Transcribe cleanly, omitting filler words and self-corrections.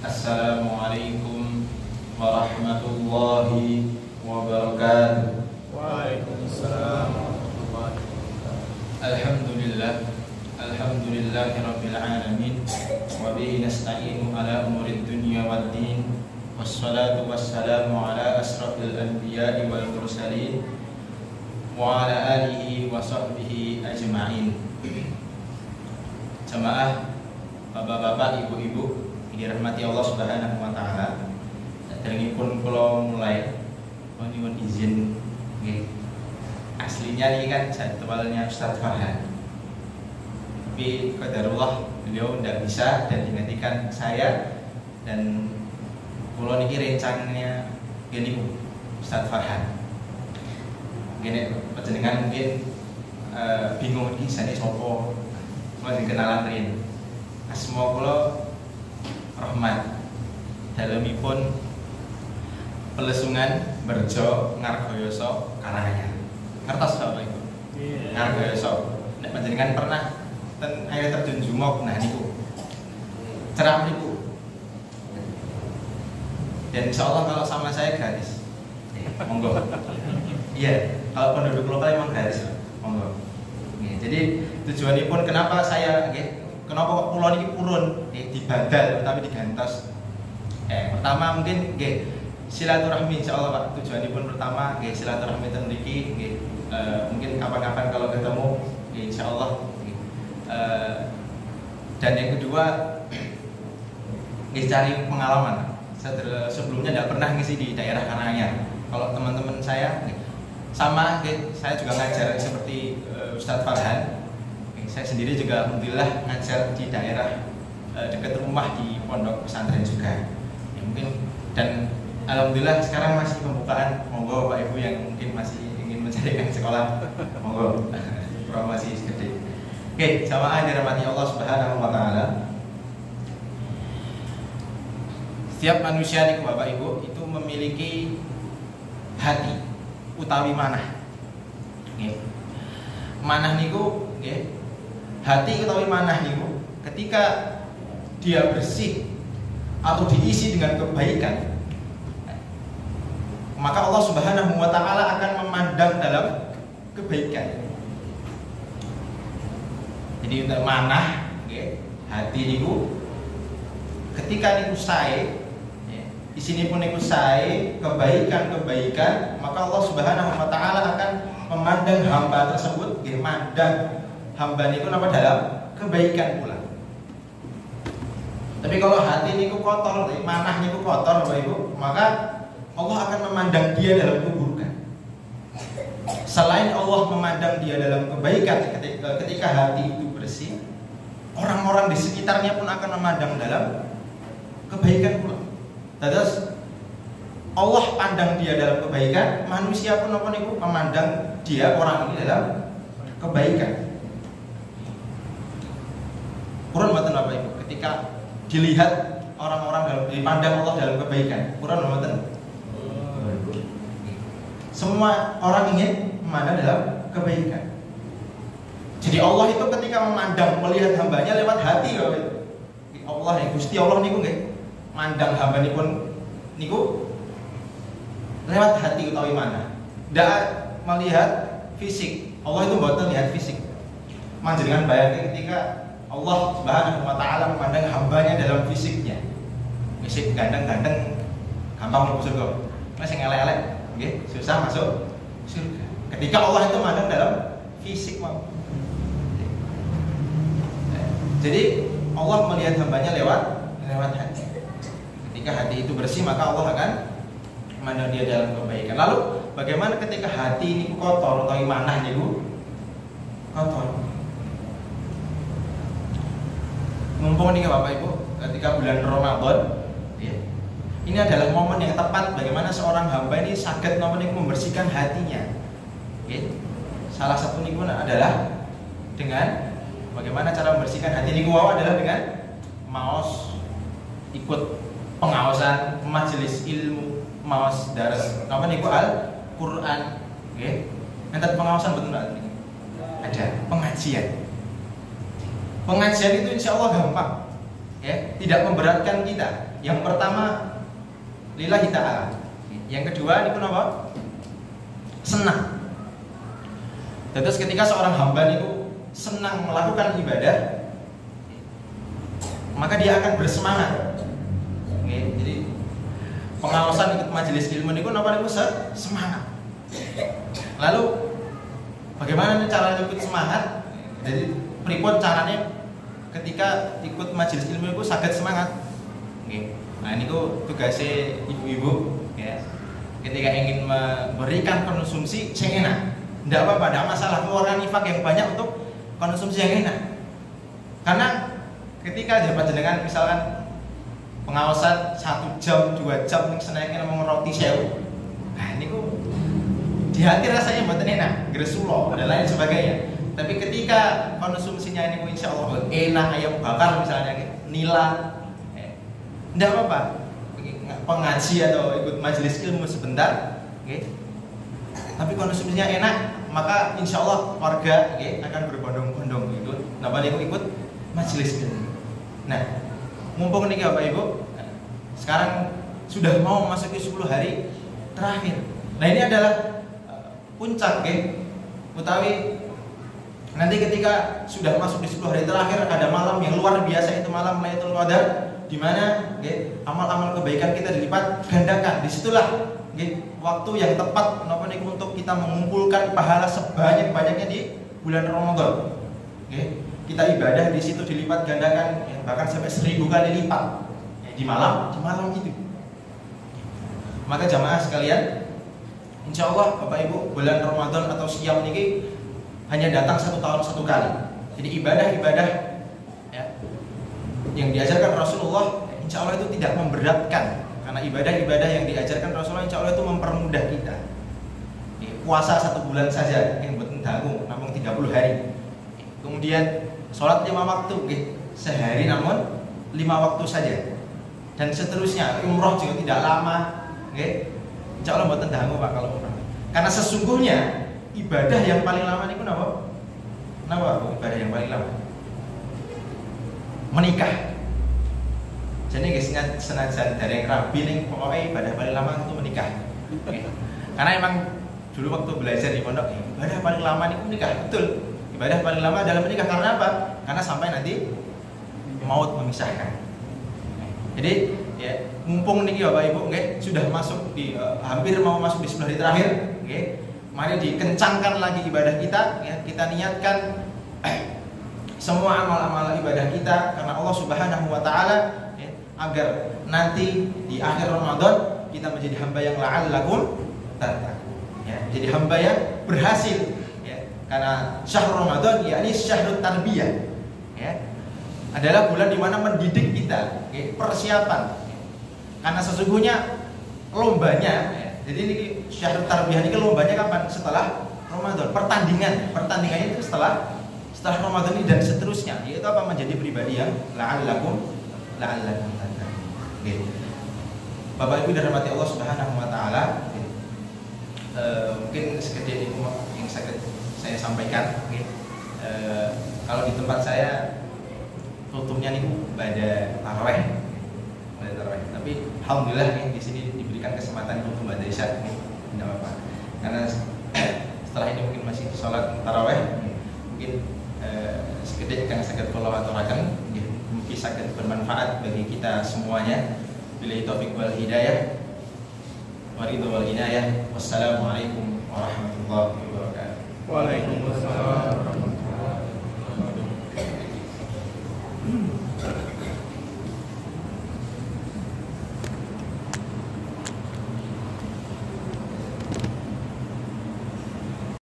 Assalamualaikum warahmatullahi wabarakatuh. Waalaikumsalam warahmatullahi wabarakatuh. Alhamdulillahirabbil alamin wa bihi nasta'inu ala umurid dunya waddin wassalatu wassalamu ala asrafil anbiya'i wal mursalin wa ala alihi wa sahbihi ajma'in. Jamaah, bapak-bapak, ibu-ibu dirahmati Allah Subhanahu wa taala. Dalengipun kula mulai mohon izin nggih. Aslinya ini kan jadwalnya Ustaz Farhan. Tapi qadarullah beliau tidak bisa dan digantikan saya, dan kula niki rencangnya gini Ustaz Farhan. Gini panjenengan mungkin bingung iki sane sapa. Kula kenalan rin. Asma kula Rahmat, dalemipun Pelesungan Berjo Ngargoyoso Karanganyar. Ngertos Bapak Ibu? Ngargoyoso. Nek panjenengan pernah ten air terjun Jumok, nah niku. Ceram niku. Dan insyaallah kalau sama saya gratis. Monggo. Iya, kalau penduduk lokal emang gratis. Monggo. Jadi tujuanipun kenapa saya kenapa kok pulau ini purun di Badal tapi digantos. Pertama mungkin silaturahmi insyaallah Pak. Tujuanipun pertama silaturahmi ten mriki mungkin kapan-kapan kalau ketemu insyaallah. Dan yang kedua cari pengalaman. Sebelumnya tidak pernah ngisi di daerah Karanganyar. Kalau teman-teman saya sama saya juga ngajar seperti Ustadz Farhan. Saya sendiri juga alhamdulillah ngajar di daerah dekat rumah di pondok pesantren juga. Ya, mungkin dan alhamdulillah sekarang masih pembukaan. Monggo Bapak Ibu yang mungkin masih ingin mencarikan sekolah, monggo. Masih gede. Oke, jamaah dirahmati Allah Subhanahu wa taala. Setiap manusia nih Bapak Ibu itu memiliki hati utawi manah. Manah niku hati utawi manah niku ketika dia bersih atau diisi dengan kebaikan, maka Allah Subhanahu wa taala akan memandang dalam kebaikan. Jadi untuk manah hati niku ketika niku sae isinipun niku sae kebaikan-kebaikan, maka Allah Subhanahu wa taala akan memandang hamba tersebut mandang hamba niku napa dalam kebaikan pula. Tapi kalau hati niku kotor, manah niku kotor Bapak Ibu, maka Allah akan memandang dia dalam keburukan. Selain Allah memandang dia dalam kebaikan ketika hati itu bersih, orang-orang di sekitarnya pun akan memandang dalam kebaikan pula. Terus Allah pandang dia dalam kebaikan, manusia pun apa niku memandang dia orang ini dalam kebaikan. Kurang mboten Bapak Ibu, ketika dilihat orang-orang dalam dipandang Allah dalam kebaikan, kurang mboten. Semua orang ingin memandang dalam kebaikan. Jadi Allah itu ketika memandang melihat hambanya lewat hati Bapak Ibu. Allah ya Gusti Allah niku nggih mandang hamba niku lewat hati utawi mana. Tidak melihat fisik. Allah itu mboten lihat fisik. Panjenengan bayangke ketika Allah Subhanahu wa taala memandang hambanya dalam fisiknya. Fisik ganteng-ganteng gampang mlebu surga. Nek sing elek-elek nggih susah masuk surga. Ketika Allah itu memandang dalam fisik mau. Jadi Allah melihat hambanya lewat hati. Ketika hati itu bersih, maka Allah akan memandang dia dalam kebaikan. Lalu bagaimana ketika hati ini kotor atau manah niku kotor? Mumpung nih Bapak Ibu, ketika bulan Ramadan, ini adalah momen yang tepat bagaimana seorang hamba ini saged membersihkan hatinya. Salah satu niku adalah dengan bagaimana cara membersihkan hati niku adalah dengan maos ikut pengawasan majelis ilmu, maos daras niku Al-Qur'an, Enten pengawasan betul nggak? Ada pengajian. Pengajian itu insya Allah gampang. tidak memberatkan kita. Yang pertama lillahi ta'ala. Yang kedua ini pun apa? Senang. Terus ketika seorang hamba itu senang melakukan ibadah, maka dia akan bersemangat. Jadi pengawasan ikut majelis ilmu itu apa itu semangat. Lalu bagaimana cara ikut semangat? Jadi pripun caranya ketika ikut majelis ilmu itu sangat semangat. Nah ini tugasnya ibu-ibu ya. Ketika ingin memberikan konsumsi yang enak, tidak apa-apa, tidak masalah keluarkan infak yang banyak untuk konsumsi yang enak. Karena ketika jenengan misalkan pengawasan 1 jam, 2 jam nih senengnya ngomong roti sewu. Nah ini di hati rasanya buatan enak, gresulo dan lain sebagainya. Tapi ketika konsumsinya ini insya Allah enak, ayam bakar misalnya, nila, tidak apa-apa. Pengaji atau ikut majelis ilmu sebentar, tapi konsumsinya enak, maka insya Allah warga akan berbondong-bondong ikut majelis ilmu. Nah, mumpung nih Bapak Ibu, sekarang sudah mau memasuki 10 hari terakhir. Nah ini adalah puncak, utawi nanti ketika sudah masuk di 10 hari terakhir ada malam yang luar biasa, itu malam Lailatul Qadar, di mana amal-amal kebaikan kita dilipat gandakan. Disitulah waktu yang tepat untuk kita mengumpulkan pahala sebanyak-banyaknya di bulan Ramadan. Kita ibadah di situ dilipat gandakan, bahkan sampai 1000 kali lipat di malam itu. Maka jamaah sekalian, insya Allah Bapak Ibu, bulan Ramadan atau Syam ini hanya datang 1 tahun 1 kali. Jadi ibadah-ibadah yang diajarkan Rasulullah insya Allah itu tidak memberatkan, karena ibadah-ibadah yang diajarkan Rasulullah insya Allah itu mempermudah kita. Puasa 1 bulan saja yang buat tanggung namun 30 hari. Kemudian sholat 5 waktu sehari namun 5 waktu saja, dan seterusnya. Umroh juga tidak lama, insya Allah buat tanggung Pak kalau umroh. Karena sesungguhnya ibadah yang paling lama itu apa? Ibadah yang paling lama menikah. Jadi guys, senajan dari yang rabi nih, pokoknya ibadah paling lama itu menikah. Karena emang dulu waktu belajar di pondok, ibadah paling lama itu menikah. Betul, ibadah paling lama adalah menikah. Karena apa? Karena sampai nanti maut memisahkan. Jadi mumpung nih Bapak Ibu, sudah masuk di hampir mau masuk di 10 hari terakhir, mari dikencangkan lagi ibadah kita. Kita niatkan semua amal-amal ibadah kita karena Allah Subhanahu wa taala, agar nanti di akhir Ramadan kita menjadi hamba yang la'allakum tattaqun, menjadi hamba yang berhasil, karena syahrul Ramadan yakni syahrut tarbiyah, adalah bulan di mana mendidik kita, persiapan. Karena sesungguhnya lombanya, jadi ini syahrut tarbiyah ini lombanya kapan? Setelah Ramadan. Pertandingannya itu setelah Ramadan ini dan seterusnya, yaitu apa? Menjadi pribadi yang la'allakum tattaqun. Bapak Ibu dirahmati Allah Subhanahu wa taala, mungkin sekedar ini yang saya sampaikan. Kalau di tempat saya tutupnya nih pada tarawih. Tapi alhamdulillah di sini diberikan kesempatan untuk pada isya, tidak apa-apa. Karena setelah ini mungkin masih sholat tarawih, mungkin sekedar kang saged kula aturaken mungkin saged bermanfaat bagi kita semuanya. Billahi taufik wal hidayah wa ridho wal inayah. Wassalamualaikum warahmatullahi wabarakatuh. Waalaikumsalam.